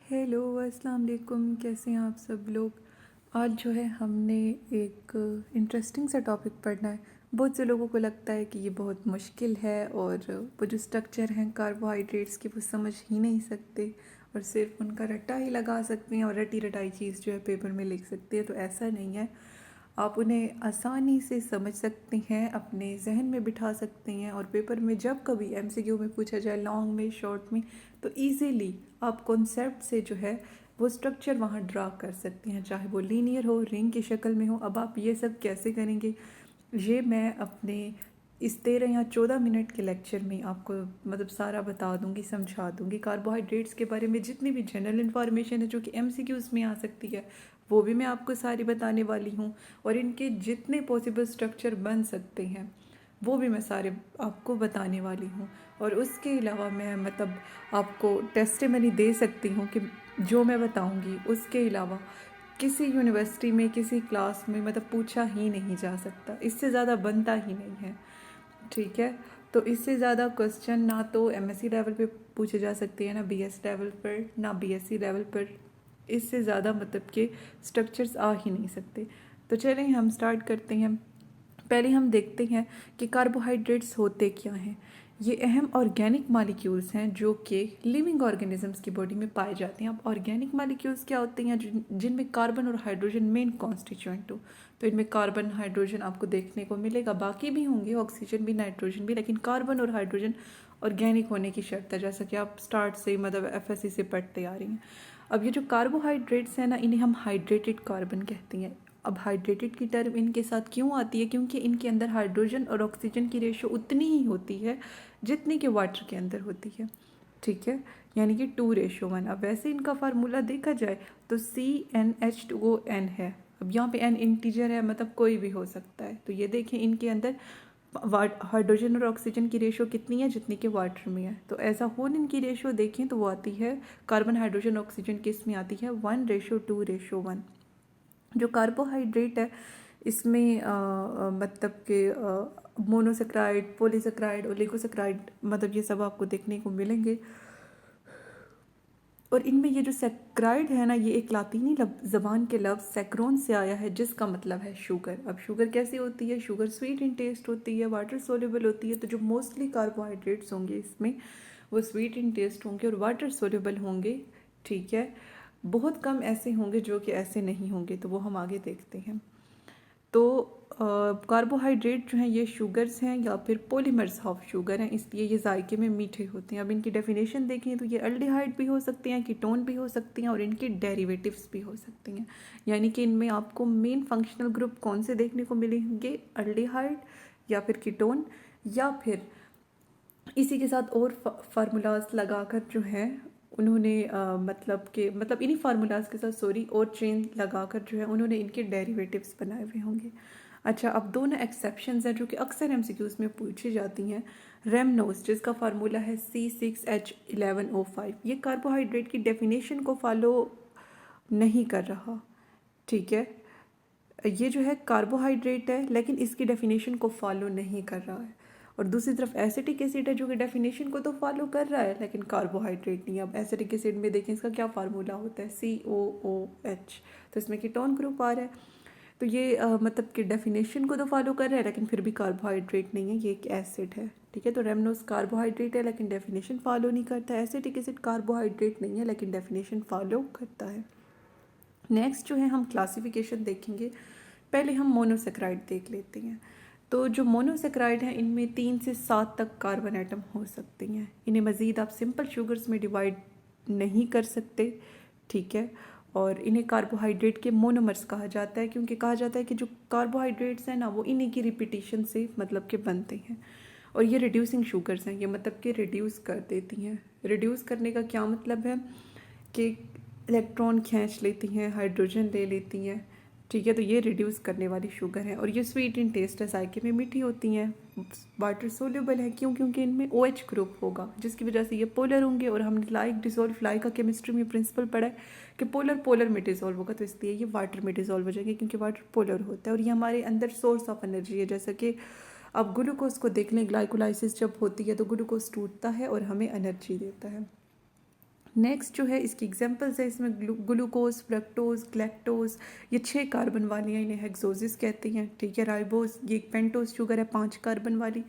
Hello अस्सलाम वालेकुम, कैसे हैं आप सब लोग। आज जो है हमने एक इंटरेस्टिंग सा टॉपिक पढ़ना है। बहुत से लोगों को लगता है कि ये बहुत मुश्किल है और वो जो स्ट्रक्चर हैं कार्बोहाइड्रेट्स की वो समझ ही नहीं सकते और सिर्फ उनका रट्टा ही लगा सकते हैं और रटी रटाई चीज़ जो है पेपर में लिख सकते हैं। तो ऐसा नहीं है, आप उन्हें आसानी से समझ सकते हैं, अपने जहन में बिठा सकते हैं और पेपर में जब कभी एमसीक्यू में पूछा जाए, लॉन्ग में, शॉर्ट में, तो इजीली आप कॉन्सेप्ट से जो है वो स्ट्रक्चर वहाँ ड्रा कर सकते हैं, चाहे वो लीनियर हो, रिंग की शक्ल में हो। अब आप ये सब कैसे करेंगे, ये मैं अपने इस 13 या 14 मिनट के लेक्चर में आपको मतलब सारा बता दूंगी, समझा दूंगी। कार्बोहाइड्रेट्स के बारे में जितनी भी जनरल इन्फॉर्मेशन है जो कि एमसीक्यूज़ में आ सकती है वो भी मैं आपको सारी बताने वाली हूँ, और इनके जितने पॉसिबल स्ट्रक्चर बन सकते हैं वो भी मैं सारे आपको बताने वाली हूँ। और उसके अलावा मैं मतलब आपको टेस्टिमनी दे सकती हूँ कि जो मैं बताऊँगी उसके अलावा किसी यूनिवर्सिटी में किसी क्लास में मतलब पूछा ही नहीं जा सकता, इससे ज़्यादा बनता ही नहीं है। ठीक है, तो इससे ज़्यादा क्वेश्चन ना तो एमएससी लेवल पे पूछे जा सकते हैं, ना बीएस लेवल पर, ना बीएससी लेवल पर। इससे ज़्यादा मतलब के स्ट्रक्चर्स आ ही नहीं सकते। तो चलें हम स्टार्ट करते हैं। पहले हम देखते हैं कि कार्बोहाइड्रेट्स होते क्या हैं। ये अहम ऑर्गेनिक मॉलिक्यूल्स हैं जो कि लिविंग ऑर्गेनिजम्स की बॉडी में पाए जाते हैं। अब ऑर्गेनिक मॉलिक्यूल्स क्या होते हैं, जिनमें कार्बन और हाइड्रोजन मेन कॉन्स्टिट्यूएंट हो। तो इनमें कार्बन हाइड्रोजन आपको देखने को मिलेगा, बाकी भी होंगे, ऑक्सीजन भी, नाइट्रोजन भी, लेकिन कार्बन और हाइड्रोजन ऑर्गेनिक होने की शर्त है, जैसा कि आप स्टार्ट से मतलब एफएससी से पढ़ते आ रही हैं। अब ये जो कार्बोहाइड्रेट्स हैं ना, इन्हें हम हाइड्रेटेड कार्बन कहते हैं। अब हाइड्रेटेड की टर्म इनके साथ क्यों आती है, क्योंकि इनके अंदर हाइड्रोजन और ऑक्सीजन की रेशो उतनी ही होती है जितनी कि वाटर के अंदर होती है। ठीक है, यानी कि 2:1। अब वैसे इनका फार्मूला देखा जाए तो CnH2ON है। अब यहाँ पे N इंटीजर है, मतलब कोई भी हो सकता है। तो ये देखें इनके अंदर हाइड्रोजन और ऑक्सीजन की रेशो कितनी है, जितनी कि वाटर में है। तो ऐसा होल इनकी रेशो देखें तो वो आती है, कार्बन हाइड्रोजन ऑक्सीजन किस में आती है, 1:2:1। जो कार्बोहाइड्रेट है इसमें मतलब कि मोनोसेक्राइड, पॉलीसेक्राइड, ओलिगोसेक्राइड, मतलब ये सब आपको देखने को मिलेंगे। और इनमें ये जो सेक्राइड है ना, ये एक लातीनी ज़बान के लफ्ज़ सेक्रोन से आया है, जिसका मतलब है शुगर। अब शुगर कैसी होती है, शुगर स्वीट इन टेस्ट होती है, वाटर सोल्यूबल होती है। तो जो मोस्टली कार्बोहाइड्रेट्स होंगे इसमें वो स्वीट इन टेस्ट होंगे और वाटर सोल्यूबल होंगे। ठीक है, बहुत कम ऐसे होंगे जो कि ऐसे नहीं होंगे, तो वो हम आगे देखते हैं। तो कार्बोहाइड्रेट जो हैं ये शुगर्स हैं या फिर पॉलीमर्स ऑफ शुगर हैं, इसलिए ये जायके में मीठे होते हैं। अब इनकी डेफिनेशन देखें तो ये अल्डिहाइड भी हो सकते हैं, कीटोन भी हो सकती हैं और इनके डेरिवेटिव्स भी हो सकती हैं। यानी कि इनमें आपको मेन फंक्शनल ग्रुप कौन से देखने को मिलेंगे, अल्डिहाइड या फिर कीटोन, या फिर इसी के साथ और फार्मूलाज लगाकर जो है उन्होंने मतलब इन्हीं फार्मूलाज के साथ और चेन लगाकर जो है उन्होंने इनके डेरिवेटिव्स बनाए हुए होंगे। अच्छा, अब दोनों एक्सेप्शंस हैं जो कि अक्सर एमसीक्यूज में पूछी जाती हैं। रेमनोस, जिसका फार्मूला है C6H11O5, ये कार्बोहाइड्रेट की डेफिनेशन को फॉलो नहीं कर रहा। ठीक है, ये जो है कार्बोहाइड्रेट है लेकिन इसकी डेफिनेशन को फॉलो नहीं कर रहा है। और दूसरी तरफ एसिटिक एसिड है जो कि डेफिनेशन को तो फॉलो कर रहा है लेकिन कार्बोहाइड्रेट नहीं। अब एसिटिक एसिड में देखें इसका क्या फार्मूला होता है, COOH। तो इसमें कीटोन ग्रुप आ रहा है। तो ये मतलब कि डेफिनेशन को तो फॉलो कर रहा है लेकिन फिर भी कार्बोहाइड्रेट नहीं है, ये एक एसिड है। ठीक है, तो रेमनोस कार्बोहाइड्रेट है लेकिन डेफिनेशन फॉलो नहीं करता है। एसिटिक एसिड कार्बोहाइड्रेट नहीं है लेकिन डेफिनेशन फॉलो करता है। नेक्स्ट जो है हम क्लासिफिकेशन देखेंगे। पहले हम मोनोसेक्राइड देख लेते हैं। तो जो मोनोसेक्राइड हैं इनमें 3 से 7 तक कार्बन एटम हो सकते हैं। इन्हें मज़ीद आप सिंपल शुगर्स में डिवाइड नहीं कर सकते। ठीक है, और इन्हें कार्बोहाइड्रेट के मोनोमर्स कहा जाता है, क्योंकि कहा जाता है कि जो कार्बोहाइड्रेट्स हैं ना वो इन्हीं की रिपीटिशन से मतलब के बनते हैं। और ये रिड्यूसिंग शुगर्स हैं, ये मतलब कि रिड्यूस कर देती हैं। रिड्यूस करने का क्या मतलब है कि इलेक्ट्रॉन खींच लेती हैं, हाइड्रोजन ले लेती हैं। ठीक है, तो ये रिड्यूस करने वाली शुगर है। और ये स्वीट इन टेस्ट है, जायके में मीठी होती हैं, वाटर सोल्यूबल है। क्यों, क्योंकि इनमें OH ग्रुप होगा जिसकी वजह से ये पोलर होंगे। और हमने लाइक का केमिस्ट्री में प्रिंसिपल पढ़ा है कि पोलर में डिजोल्व होगा, तो इसलिए ये वाटर में डिजोल्व हो जाएंगे क्योंकि वाटर पोलर होता है। और ये हमारे अंदर सोर्स ऑफ एनर्जी है। जैसा कि आप ग्लूकोज को देख लें, ग्लाइकोलाइसिस जब होती है तो ग्लूकोज टूटता है और हमें एनर्जी देता है। नेक्स्ट जो है इसकी एग्जांपल्स है, इसमें ग्लूकोज, फ्रक्टोज, ग्लैक्टोज, ये 6 कार्बन वाली हैं, इन्हें हेक्सोसिस कहते हैं। ठीक है, राइबोस ये एक पेंटोज शुगर है 5 कार्बन वाली।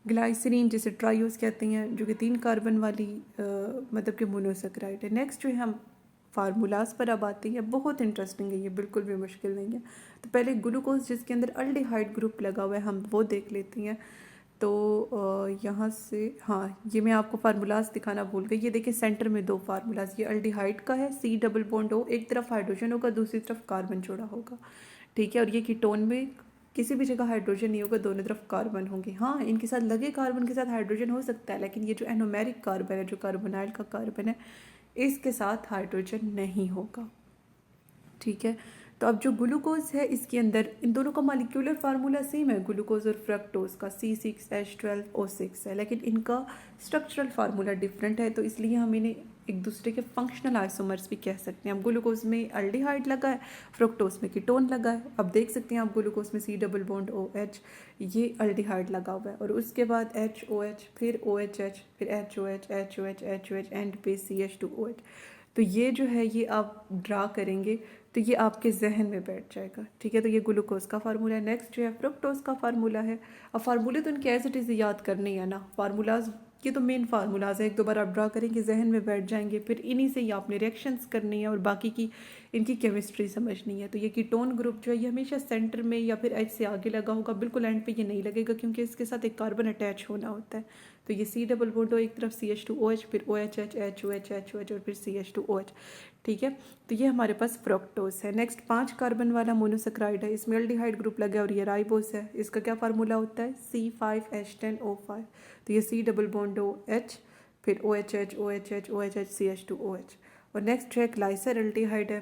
ग्लाइसरीन जिसे ट्राइयोस कहते हैं जो कि 3 कार्बन वाली मतलब कि मोनोसेकेराइड है। नेक्स्ट जो है हम फार्मूलाज पर अब आते हैं, बहुत इंटरेस्टिंग है ये, बिल्कुल भी मुश्किल नहीं है। तो पहले ग्लूकोज जिसके अंदर अल्डिहाइड ग्रुप लगा हुआ है हम वो देख लेते हैं। तो यहाँ से हाँ, ये मैं आपको फार्मूलाज दिखाना भूल गई। ये देखिए सेंटर में 2 फार्मूलाज, ये अल्डिहाइड का है, C डबल बॉन्ड O, एक तरफ हाइड्रोजन होगा दूसरी तरफ कार्बन जोड़ा होगा। ठीक है, और ये कीटोन में किसी भी जगह हाइड्रोजन नहीं होगा, दोनों तरफ कार्बन होंगे। हाँ, इनके साथ लगे कार्बन के साथ हाइड्रोजन हो सकता है, लेकिन ये जो एनोमेरिक कार्बन है, जो कार्बोनाइल का कार्बन है, इसके साथ हाइड्रोजन नहीं होगा। ठीक है, तो अब जो ग्लूकोज है इसके अंदर इन दोनों का मॉलिक्यूलर फार्मूला सेम है, ग्लूकोज और फ्रक्टोज का C6H12O6 है, लेकिन इनका स्ट्रक्चरल फार्मूला डिफरेंट है, तो इसलिए हम इन्हें एक दूसरे के फंक्शनल आइसोमर्स भी कह सकते हैं। अब ग्लूकोज में अल्डिहाइड लगा है, फ्रक्टोज में कीटोन लगा है। अब देख सकते हैं आप ग्लूकोज में C डबल बॉन्ड OH, ये अल्डिहाइड लगा हुआ है, और उसके बाद HOH, फिर OHH, फिर HOH, HOH, HOH, एंड पे CH2OH। तो ये जो है ये आप ड्रा करेंगे तो ये आपके जहन में बैठ जाएगा। ठीक है, तो ये ग्लूकोज का फार्मूला है। नेक्स्ट जो है फ्रुक्टोज का फार्मूला है। अब फार्मूले तो उनके एज इट इज़ याद करने है ना, फार्मूलाज ये तो मेन फार्मूलाज है, एक दो बार आप ड्रा करेंगे जहन में बैठ जाएंगे, फिर इन्हीं से ही आपने रिएक्शंस करनी है और बाकी की इनकी केमिस्ट्री समझनी है। तो ये कीटोन ग्रुप जो है ये हमेशा सेंटर में या फिर एच से आगे लगा होगा, बिल्कुल एंड पे ये नहीं लगेगा क्योंकि इसके साथ एक कार्बन अटैच होना होता है। तो ये C डबल बॉन्ड एक तरफ CH2OH, फिर OHH, HOH, HOH और फिर CH2OH। ठीक है, तो ये हमारे पास फ्रक्टोज है। नेक्स्ट 5 कार्बन वाला मोनोसेकेराइड है, इसमें अल्डिहाइड ग्रुप लगा है और ये राइबोस है। इसका क्या फार्मूला होता है C5H10O5। तो ये C डबल बॉन्ड OH, फिर OHH, OHH, OHH, CH2OH। और नेक्स्ट है ग्लाइसर अल्डिहाइड है।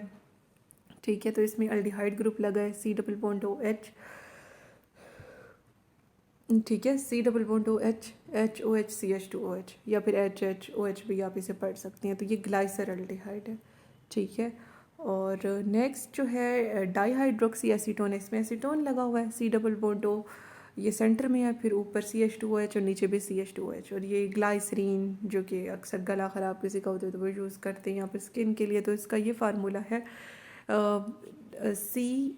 ठीक है, तो इसमें अल्डिहाइड ग्रुप लगा है C डबल बॉन्ड OH। ठीक है, C double bond OH, HOH, CH2OH, या फिर HHOH भी आप इसे पढ़ सकते हैं। तो ये ग्लाइसर अल्डिहाइड है। ठीक है, और नेक्स्ट जो है डाईहाइड्रोक्सी एसीटोन है, इसमें एसीटोन लगा हुआ है C डबल बॉन्ड O, ये सेंटर में है, फिर ऊपर CH2OH और नीचे भी CH2OH। और ये ग्लाइसरीन जो कि अक्सर गला ख़राब किसी का होता है तो वो यूज़ करते हैं यहाँ पर स्किन के लिए, तो इसका ये फार्मूला है C,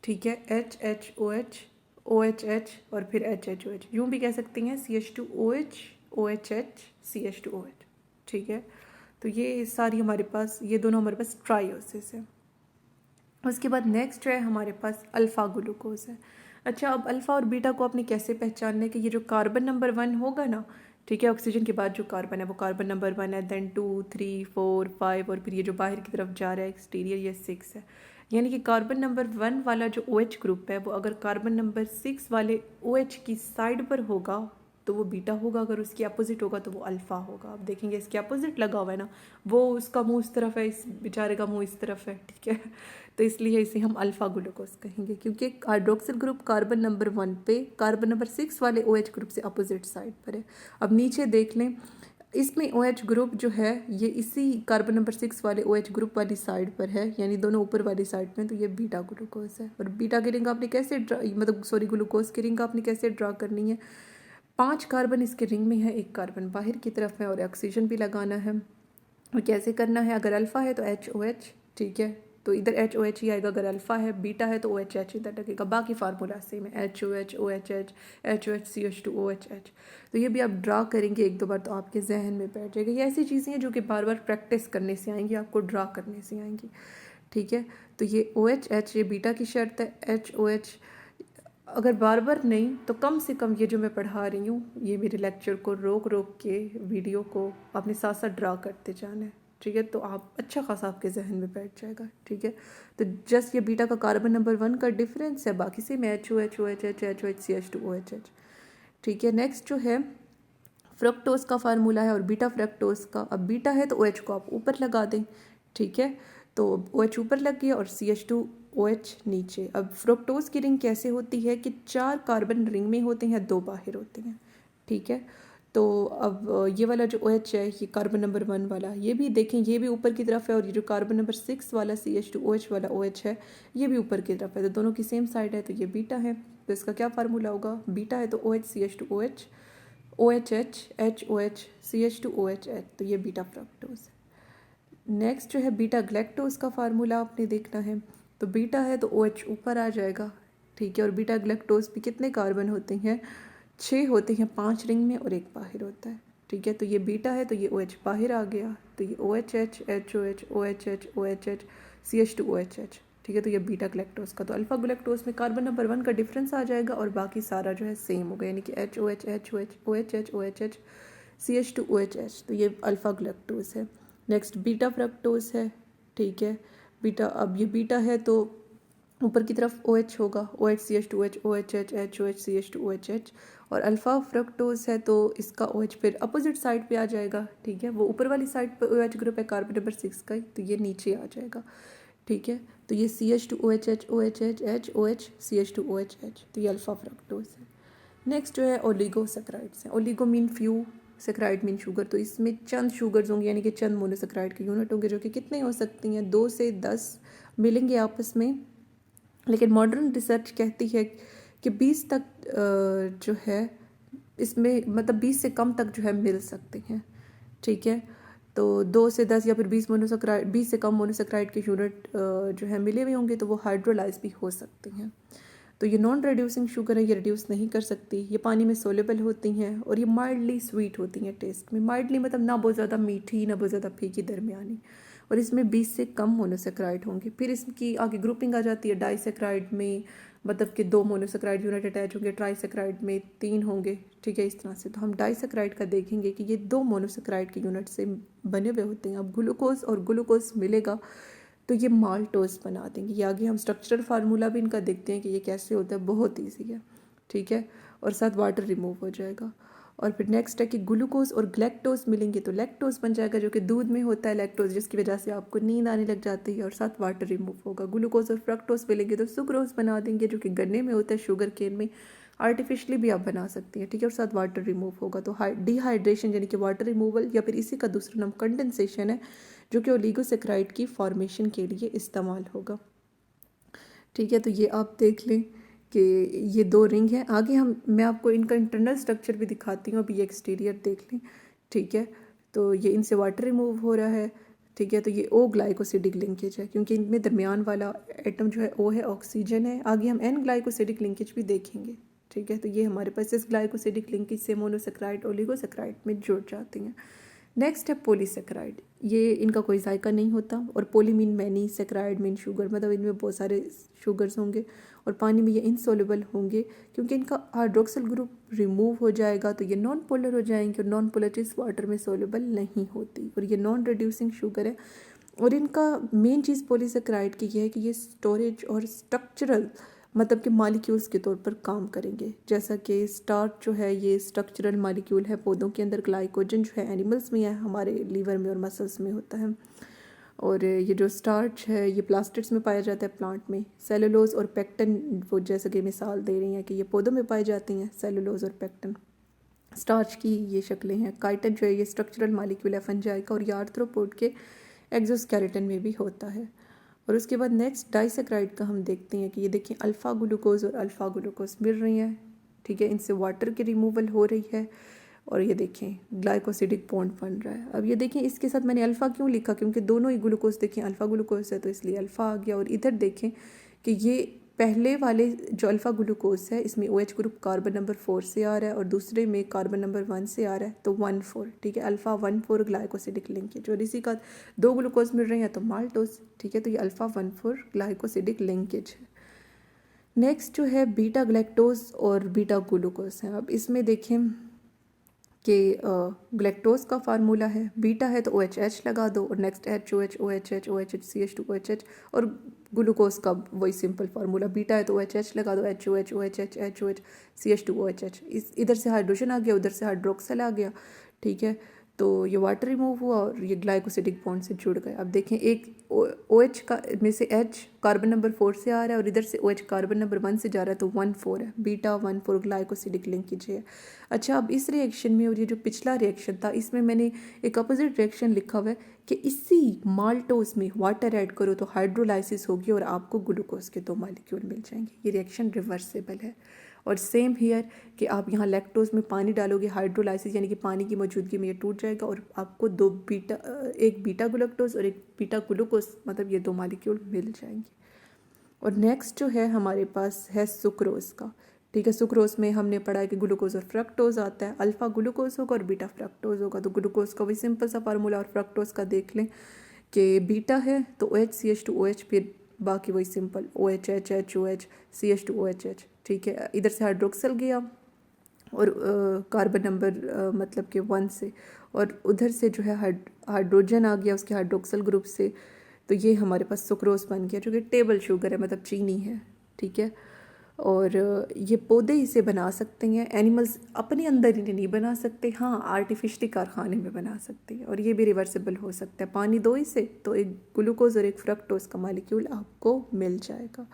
ठीक है, HHOH, OHH और फिर HHOH, यूँ भी कह सकती हैं CH2OH, OHH, CH2OH। ठीक है, तो ये सारी हमारे पास, ये दोनों हमारे पास ट्राइओसिस है। उसके बाद नेक्स्ट है हमारे पास अल्फ़ा ग्लूकोज है। अच्छा, अब अल्फ़ा और बीटा को आपने कैसे पहचानना है कि ये जो कार्बन नंबर 1 होगा ना, ठीक है, ऑक्सीजन के बाद जो कार्बन है वो कार्बन नंबर 1 है, देन 2, 3, 4, 5 और फिर ये जो बाहर की तरफ जा रहा है एक्सटीरियर, ये 6 है। यानी कि कार्बन नंबर 1 वाला जो OH ग्रुप है वो अगर कार्बन नंबर 6 वाले OH की साइड पर होगा तो वो बीटा होगा, अगर उसकी अपोजिट होगा तो वो अल्फ़ा होगा। आप देखेंगे इसके अपोजिट लगा हुआ है ना, वो उसका मुंह इस तरफ है, इस बेचारे का मुंह इस तरफ है। ठीक है, तो इसलिए इसे हम अल्फ़ा ग्लूकोज कहेंगे क्योंकि हाइड्रोक्सिल ग्रुप कार्बन नंबर 1 पे कार्बन नंबर 6 वाले OH ग्रुप से अपोजिट साइड पर है। अब नीचे देख लें, इसमें OH ग्रुप जो है ये इसी कार्बन नंबर 6 वाले OH ग्रुप वाली साइड पर है, यानी दोनों ऊपर वाली साइड में, तो ये बीटा ग्लूकोज है। और बीटा की रिंग आपने कैसे ग्लूकोज की रिंग आपने कैसे ड्रा करनी है, 5 कार्बन इसके रिंग में है, 1 कार्बन बाहर की तरफ है और ऑक्सीजन भी लगाना है। और कैसे करना है, अगर अल्फ़ा है तो HOH, ठीक है, तो इधर HOH ही आएगा, अगर अल्फ़ा है बीटा है तो OHH इधर लगेगा। बाकी फार्मूला सेम है, HOH, OHH, HOH, CH2OHH। तो ये भी आप ड्रा करेंगे 1-2 बार तो आपके जहन में बैठ जाएगा। ये ऐसी चीज़ें हैं जो कि बार बार प्रैक्टिस करने से आएंगी, आपको ड्रा करने से आएंगी। ठीक है, तो ये OHH ये बीटा की शर्त है, HOH अगर बार बार नहीं तो कम से कम ये जो मैं पढ़ा रही हूँ ये मेरे लेक्चर को रोक रोक के वीडियो को आपने साथ साथ ड्रा करते जाना है। ठीक है, तो आप अच्छा खासा आपके जहन में बैठ जाएगा। ठीक है, तो जस्ट ये बीटा का कार्बन नंबर 1 का डिफरेंस है, बाकी से में HOH, OHH, HOH, CH2OHH। ठीक है, नेक्स्ट जो है फ्रक्टोज का फार्मूला है और बीटा फ्रक्टोज का। अब बीटा है तो OH को आप ऊपर लगा दें। ठीक है, तो OH ऊपर लग गया और CH2OH नीचे। अब फ्रक्टोज की रिंग कैसे होती है कि 4 कार्बन रिंग में होते हैं, 2 बाहर होते हैं। ठीक है, तो अब ये वाला जो OH है ये कार्बन नंबर 1 वाला, ये भी देखें ये भी ऊपर की तरफ है, और ये जो कार्बन नंबर 6 वाला CH2OH वाला OH है ये भी ऊपर की तरफ है, तो दोनों की सेम साइड है, तो ये बीटा है। तो इसका क्या फार्मूला होगा, बीटा है तो OH, CH2OH, OHH, HOH, CH2OHH, तो ये बीटा फ्रक्टोज है। नेक्स्ट जो है बीटा ग्लैक्टोज का फार्मूला आपने देखना है। तो बीटा है तो OH ऊपर आ जाएगा, ठीक है। और बीटा ग्लैक्टोज पे कितने कार्बन होते हैं? 6 होते हैं, 5 रिंग में और 1 बाहर होता है, ठीक है। तो ये बीटा है तो ये OH बाहर आ गया, तो ये OHH HOH OHH OHH CH2OHH, ठीक है। तो ये बीटा ग्लैक्टोज का। तो अल्फा ग्लैक्टोज में कार्बन नंबर 1 का डिफरेंस आ जाएगा और बाकी सारा जो है सेम होगा, यानी कि HOH HOH OHH OHH CH2OHH। तो ये अल्फा ग्लैक्टोज है। नेक्स्ट बीटा फ्रक्टोज है, ठीक है। बीटा, अब ये बीटा है तो ऊपर की तरफ OH होगा, OH CH2OH OHH HOH CH2OHH। और अल्फ़ा फ्रक्टोज है तो इसका OH फिर अपोजिट साइड पे आ जाएगा, ठीक है। वो ऊपर वाली साइड पे OH ग्रुप है कार्बन नंबर 6 का, तो ये नीचे आ जाएगा, ठीक है। तो ये CH2OHH OHH HOH CH2OHH, तो ये अल्फ़ा फ्रक्टोज है। नेक्स्ट जो है ओलिगोसैकराइड्स हैं। Oligo mean few, saccharide mean sugar. तो इसमें चंद शुगर्स होंगे, यानी कि चंद मोनोसैकराइड के यूनिट होंगे, जो कि कितने हो सकती हैं? 2 से 10 मिलेंगे आपस में। लेकिन मॉडर्न रिसर्च कहती है कि 20 तक जो है इसमें, मतलब 20 से कम तक जो है मिल सकते हैं, ठीक है। तो 2 से 10 या फिर 20 मोनोसैकराइड, 20 से कम मोनोसैकराइड के यूनिट जो है मिले हुए होंगे, तो वो हाइड्रोलाइज भी हो सकते हैं। तो ये नॉन रिड्यूसिंग शुगर है, ये रिड्यूस नहीं कर सकती, ये पानी में सोलेबल होती हैं और ये माइल्डली स्वीट होती हैं टेस्ट में। माइल्डली मतलब ना बहुत ज़्यादा मीठी ना बहुत ज़्यादा फीकी, दरमियानी। और इसमें 20 से कम मोनोसैकराइड होंगे। फिर इसकी आगे ग्रुपिंग आ जाती है डाइसैकराइड में, मतलब कि 2 मोनोसैकराइड यूनिट अटैच होंगे, ट्राइसैकराइड में 3 होंगे, ठीक है, इस तरह से। तो हम डाइसैकराइड का देखेंगे कि ये 2 मोनोसैकराइड के यूनिट से बने हुए होते हैं। अब ग्लूकोज और ग्लूकोज मिलेगा तो ये माल्टोज बना देंगे। ये आगे हम स्ट्रक्चरल फार्मूला भी इनका देखते हैं कि ये कैसे होता है, बहुत ईजी है, ठीक है। और साथ वाटर रिमूव हो जाएगा। और फिर नेक्स्ट है कि ग्लूकोज और ग्लैक्टोज मिलेंगे तो लैक्टोज बन जाएगा, जो कि दूध में होता है लैक्टोज, जिसकी वजह से आपको नींद आने लग जाती है और साथ वाटर रिमूव होगा। ग्लूकोज और फ्रक्टोज मिलेंगे तो सुक्रोज बना देंगे, जो कि गन्ने में होता है, शुगर केन में आर्टिफिशली भी आप बना सकती हैं, ठीक है। और साथ वाटर रिमूव होगा। तो डिहाइड्रेशन यानी कि वाटर रिमूवल, या फिर इसी का दूसरा नाम कंडेंसेशन है, जो कि ओलिगोसैकराइड की फॉर्मेशन के लिए इस्तेमाल होगा, ठीक है। तो ये आप देख लें कि ये 2 रिंग हैं। आगे मैं आपको इनका इंटरनल स्ट्रक्चर भी दिखाती हूँ, अभी ये एक्सटीरियर देख लें, ठीक है। तो ये इनसे वाटर रिमूव हो रहा है, ठीक है। तो ये O ग्लाइकोसिडिक लिंकेज है, क्योंकि इनमें दरमियान वाला एटम जो है O है, ऑक्सीजन है। आगे हम N ग्लाइकोसिडिक लिंकेज भी देखेंगे, ठीक है। तो ये हमारे पास इस ग्लाइकोसिडिक लिंकेज से मोनोसैकराइड ओलिगोसैकराइड में जुड़ जाती हैं। नेक्स्ट है पॉलीसैकराइड। ये इनका कोई जायका नहीं होता, और poly mean many, saccharide mean sugar, मतलब इनमें बहुत सारे शुगर्स होंगे और पानी में ये इनसोल्युबल होंगे, क्योंकि इनका हाइड्रोक्सिल ग्रुप रिमूव हो जाएगा तो ये नॉन पोलर हो जाएंगे, और नॉन पोलर चीज़ वाटर में सोल्युबल नहीं होती, और ये नॉन रिड्यूसिंग शुगर है। और इनका मेन चीज़ पॉलीसैकराइड की ये है कि ये स्टोरेज और स्ट्रक्चरल, मतलब कि मालिक्यूल्स के तौर पर काम करेंगे। जैसा कि स्टार्च जो है ये स्ट्रक्चरल मालिक्यूल है पौधों के अंदर, ग्लाइकोजन जो है एनिमल्स में है, हमारे लीवर में और मसल्स में होता है। और ये जो स्टार्च है ये प्लास्टिड्स में पाया जाता है प्लांट में। सेलुलोज और पेक्टन, वो जैसा कि मिसाल दे रही हैं कि ये पौधों में पाई जाती हैं, सेलुलोज और पेक्टन स्टार्च की ये शक्लें हैं। काइटन जो है ये स्ट्रक्चरल मालिक्यूल है फंजाई का, और ये आर्थ्रोपोड के एक्सोस्केलेटन में भी होता है। और उसके बाद नेक्स्ट डाइसैकराइड का हम देखते हैं कि ये देखिए अल्फ़ा ग्लूकोज और अल्फ़ा ग्लूकोज मिल रही हैं, ठीक है। इनसे वाटर की रिमूवल हो रही है, और ये देखें ग्लाइकोसिडिक बॉन्ड बन रहा है। अब ये देखें इसके साथ मैंने अल्फ़ा क्यों लिखा, क्योंकि दोनों ही ग्लूकोज देखें अल्फ़ा ग्लूकोज है तो इसलिए अल्फ़ा आ गया। और इधर देखें कि ये पहले वाले जो अल्फ़ा ग्लूकोज है इसमें OH ग्रुप कार्बन नंबर 4 से आ रहा है और दूसरे में कार्बन नंबर 1 से आ रहा है, तो 1,4, ठीक है। अल्फ़ा 1,4 ग्लाइकोसिडिक लिंकेज, और इसी का 2 ग्लूकोज मिल रहे हैं तो माल्टोज, ठीक है। तो ये अल्फ़ा 1,4 ग्लाइकोसिडिक लिंकेज है। नेक्स्ट जो है बीटा ग्लैक्टोज और बीटा ग्लूकोज है। अब इसमें देखें कि ग्लैक्टोज का फार्मूला है, बीटा है तो OHH लगा दो, और next HOH OHH OHH CH2OHH। और ग्लूकोज का वही सिंपल फार्मूला, बीटा है तो OHH लगा दो, HOH OHH HOH CH2OHH। इस इधर से हाइड्रोजन आ गया, उधर से हाइड्रोक्सल आ गया, ठीक है। तो ये वाटर रिमूव हुआ और ये ग्लाइकोसिडिक बॉन्ड से जुड़ गए। अब देखें एक OH का में से H कार्बन नंबर 4 से आ रहा है और इधर से OH कार्बन नंबर 1 से जा रहा है, तो 1,4 है, बीटा 1,4 ग्लाइकोसिडिक लिंकेज है। अच्छा, अब इस रिएक्शन में, और ये जो पिछला रिएक्शन था इसमें मैंने एक अपोजिट रिएक्शन लिखा हुआ है कि इसी माल्टोज में वाटर ऐड करो तो हाइड्रोलाइसिस होगी और आपको ग्लूकोज के 2 मॉलिक्यूल मिल जाएंगे। ये रिएक्शन रिवर्सेबल है। और सेम हियर कि आप यहाँ लैक्टोज में पानी डालोगे, हाइड्रोलाइसिस यानी कि पानी की मौजूदगी में ये टूट जाएगा और आपको एक बीटा ग्लूकोज और एक बीटा ग्लूकोज मतलब ये 2 मॉलिक्यूल मिल जाएंगे। और नेक्स्ट जो है हमारे पास है सुक्रोज का। ठीक है, सुक्रोज में हमने पढ़ा है कि ग्लूकोज और फ्रक्टोज आता है, अल्फा ग्लूकोज होगा और बीटा फ्रक्टोज होगा। तो ग्लूकोज का भी सिंपल सा फार्मूला और फ्रक्टोज का देख लें कि बीटा है तो OH CH2OH, फिर बाकी वही सिंपल OH HOH CH2OH। ठीक है, इधर से हाइड्रोक्सल गया और कार्बन नंबर मतलब कि 1 से, और उधर से जो है हाइड्रोजन आ गया उसके हाइड्रोक्सल ग्रुप से, तो ये हमारे पास सुक्रोज बन गया जो कि टेबल शुगर है मतलब चीनी है। ठीक है, और ये पौधे इसे बना सकते हैं, एनिमल्स अपने अंदर ही नहीं बना सकते, हाँ आर्टिफिशली कारखाने में बना सकते हैं। और ये भी रिवर्सिबल हो सकता है, पानी दो इसे तो एक ग्लूकोज और एक फ्रक्टोज का मॉलिक्यूल आपको मिल जाएगा।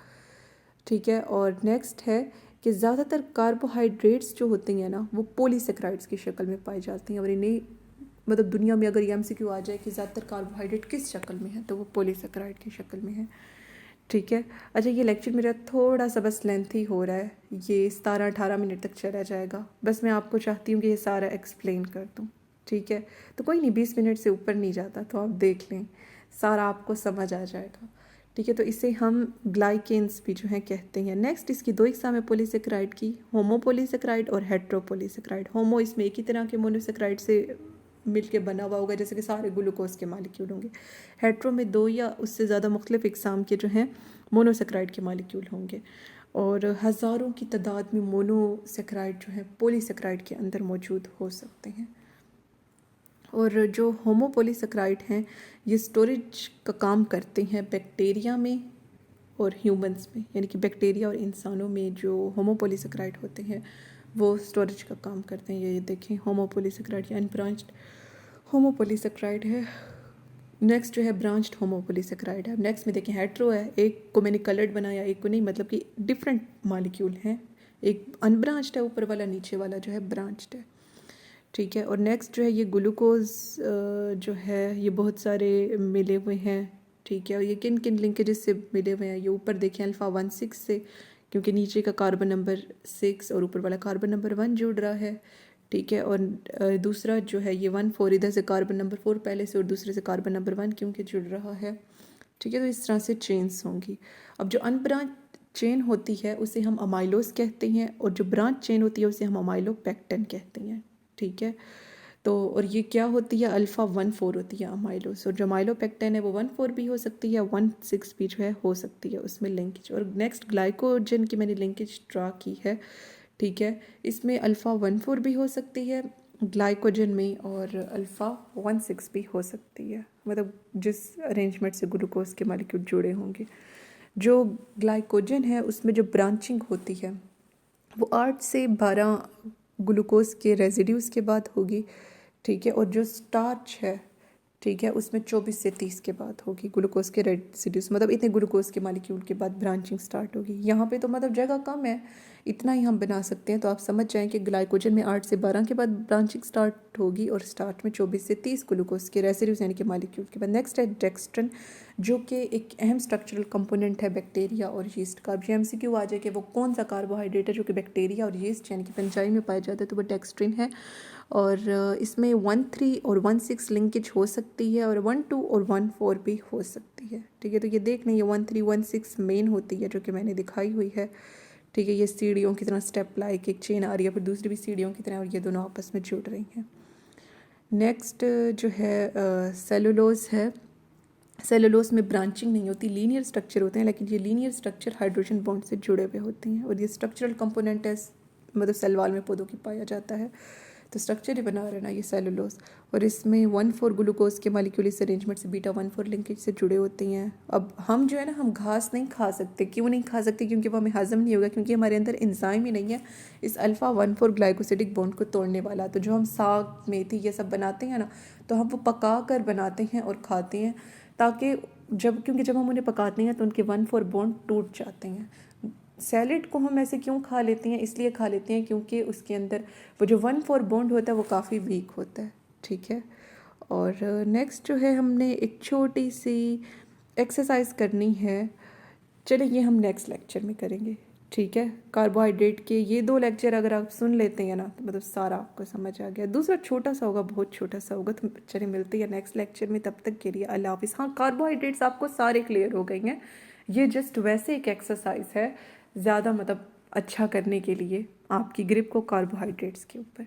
ठीक है, और नेक्स्ट है कि ज़्यादातर कार्बोहाइड्रेट्स जो होती हैं ना वो पॉलीसेक्राइड्स की शक्ल में पाई जाती हैं। और इन्हें मतलब दुनिया में अगर ये MCQ आ जाए कि ज़्यादातर कार्बोहाइड्रेट किस शक्ल में है तो वो पॉलीसेक्राइड की शक्ल में है। ठीक है, अच्छा ये लेक्चर मेरा थोड़ा सा बस लेंथी हो रहा है, ये 17-18 मिनट तक चला जाएगा। बस मैं आपको चाहती हूँ कि ये सारा एक्सप्लेन कर दूँ। ठीक है, तो कोई नहीं 20 मिनट से ऊपर नहीं जाता, तो आप देख लें सारा आपको समझ आ जाएगा। ठीक है, तो इसे हम ग्लाइकेन्स भी जो हैं कहते हैं। नेक्स्ट इसकी 2 एग्जाम है पॉलीसेक्राइड की, होमोपॉलीसेक्राइड और हेट्रोपॉलीसेक्राइड। होमो इसमें एक ही तरह के मोनोसेक्राइड से मिलके बना हुआ होगा जैसे कि सारे ग्लूकोज के मॉलिक्यूल होंगे। हेट्रो में 2 या उससे ज़्यादा मुख्तलिफ इकसाम के जो हैं मोनोसेक्राइड के मॉलिक्यूल होंगे, और हज़ारों की तादाद में मोनोसेक्राइड जो हैं पॉलीसेक्राइड के अंदर मौजूद हो सकते हैं। और जो होमोपॉलीसेक्राइड हैं ये स्टोरेज का काम करते हैं बैक्टीरिया में और ह्यूमंस में, यानी कि बैक्टीरिया और इंसानों में जो होमोपॉलीसेक्राइड होते हैं वो स्टोरेज का काम करते हैं। ये देखें होमोपॉलीसेक्राइड या अनब्रांच्ड होमोपॉलीसेक्राइड है। नेक्स्ट जो है ब्रांच्ड होमोपॉलीसेक्राइड है। नेक्स्ट में देखें हेट्रो है, एक को मैंने कलर्ड बनाया एक को नहीं, मतलब कि डिफरेंट मॉलिक्यूल हैं, एक अनब्रांच्ड है ऊपर वाला, नीचे वाला जो है ब्रांच्ड है। ठीक है, और नेक्स्ट जो है ये ग्लूकोज जो है ये बहुत सारे मिले हुए हैं। ठीक है, और ये किन किन लिंकेजेस से मिले हुए हैं, ये ऊपर देखें अल्फ़ा 1 6 से, क्योंकि नीचे का कार्बन नंबर 6 और ऊपर वाला कार्बन नंबर 1 जुड़ रहा है। ठीक है, और दूसरा जो है ये 1 4, इधर से कार्बन नंबर 4 पहले से और दूसरे से कार्बन नंबर 1 क्योंकि जुड़ रहा है। ठीक है, तो इस तरह से चेन्स होंगी। अब जो अनब्रांच चेन होती है उसे हम अमाइलोस कहते हैं, और जो ब्रांच चेन होती है उसे हम अमाइलोपेक्टिन कहते हैं। ठीक है, तो और ये क्या होती है, अल्फ़ा 1 4 होती है अमाइलोस, और जो अमाइलोपेक्टिन है वो 1 4 भी हो सकती है, 1 6 भी जो है हो सकती है उसमें लिंकेज। और नेक्स्ट ग्लाइकोजन की मैंने लिंकेज ड्रा की है। ठीक है, इसमें अल्फ़ा 1 4 भी हो सकती है ग्लाइकोजन में, और अल्फ़ा 1 6 भी हो सकती है, मतलब जिस अरेंजमेंट से ग्लूकोज के मॉलिक्यूल जुड़े होंगे। जो ग्लाइकोजन है उसमें जो ब्रांचिंग होती है वो 8 से 12 ग्लूकोज के रेजिड्यूज़ के बाद होगी। ठीक है, और जो स्टार्च है ठीक है उसमें 24 से 30 के बाद होगी ग्लूकोज के रेसिड्यूज, मतलब इतने ग्लूकोज के मॉलिक्यूल के बाद ब्रांचिंग स्टार्ट होगी। यहाँ पे तो मतलब जगह कम है, इतना ही हम बना सकते हैं, तो आप समझ जाएं कि ग्लाइकोजन में 8 से 12 के बाद ब्रांचिंग स्टार्ट होगी और स्टार्ट में 24 से 30 ग्लूकोज के रेसिड्यूज यानी कि मॉलिक्यूल के बाद। नेक्स्ट है डेक्स्ट्रिन, जो कि एक अहम स्ट्रक्चरल कंपोनेंट है बैक्टीरिया और यीस्ट का। अब ये MCQ आ जाए कि वो कौन सा कार्बोहाइड्रेट है जो कि बैक्टीरिया और यीस्ट यानी कि पेंचाई में पाया जाता है, तो वो डेक्स्ट्रिन है। और इसमें 1 3 और 1 6 लिंकेज हो सकती है, और 1 2 और 1 4 भी हो सकती है। ठीक है, तो ये देख लें ये 1 3 1 6 मेन होती है जो कि मैंने दिखाई हुई है। ठीक है, ये सीढ़ियों की तरह स्टेप लाइक एक चेन आ रही है, फिर दूसरी भी सीढ़ियों की तरह, और ये दोनों आपस में जुड़ रही हैं। नेक्स्ट जो है सेलुलोज है। सेलुलोज में ब्रांचिंग नहीं होती, लीनियर स्ट्रक्चर होते हैं, लेकिन ये लीनियर स्ट्रक्चर हाइड्रोजन बॉन्ड से जुड़े हुए होते हैं, और ये स्ट्रक्चरल कंपोनेंट है, मतलब सेल वाल में पौधों की पाया जाता है, तो स्ट्रक्चर ही बना रहना ये सेलुलोज। और इसमें 1 4 ग्लूकोज के मॉलिक्यूल इस अरेंजमेंट से बीटा 1 4 लिंकेज से जुड़े होते हैं। अब हम जो है ना हम घास नहीं खा सकते, क्यों नहीं खा सकते, क्योंकि वो हमें हजम नहीं होगा, क्योंकि हमारे अंदर एंजाइम ही नहीं है इस अल्फ़ा 1 4 ग्लाइकोसिडिक बॉन्ड को तोड़ने वाला। तो जो हम साग मेथी ये सब बनाते हैं ना, तो हम वो पका कर बनाते हैं और खाते हैं, ताकि क्योंकि जब हम उन्हें पकाते हैं तो उनके 1 4 बॉन्ड टूट जाते हैं। सैलेड को हम ऐसे क्यों खा लेते हैं, इसलिए खा लेते हैं क्योंकि उसके अंदर वो जो 1 4 बॉन्ड होता है वो काफ़ी वीक होता है। ठीक है, और नेक्स्ट जो है हमने एक छोटी सी एक्सरसाइज करनी है, चलिए ये हम नेक्स्ट लेक्चर में करेंगे। ठीक है। कार्बोहाइड्रेट के ये 2 लेक्चर अगर आप सुन लेते हैं ना तो मतलब सारा आपको समझ आ गया। दूसरा छोटा सा होगा, बहुत छोटा सा होगा, तो चलिए मिलते हैं नेक्स्ट लेक्चर में। तब तक के लिए अल्लाह हाफिज़। हाँ, कार्बोहाइड्रेट्स आपको सारे क्लियर हो गए हैं। ये जस्ट वैसे एक एक्सरसाइज है ज़्यादा मतलब अच्छा करने के लिए आपकी ग्रिप को कार्बोहाइड्रेट्स के ऊपर।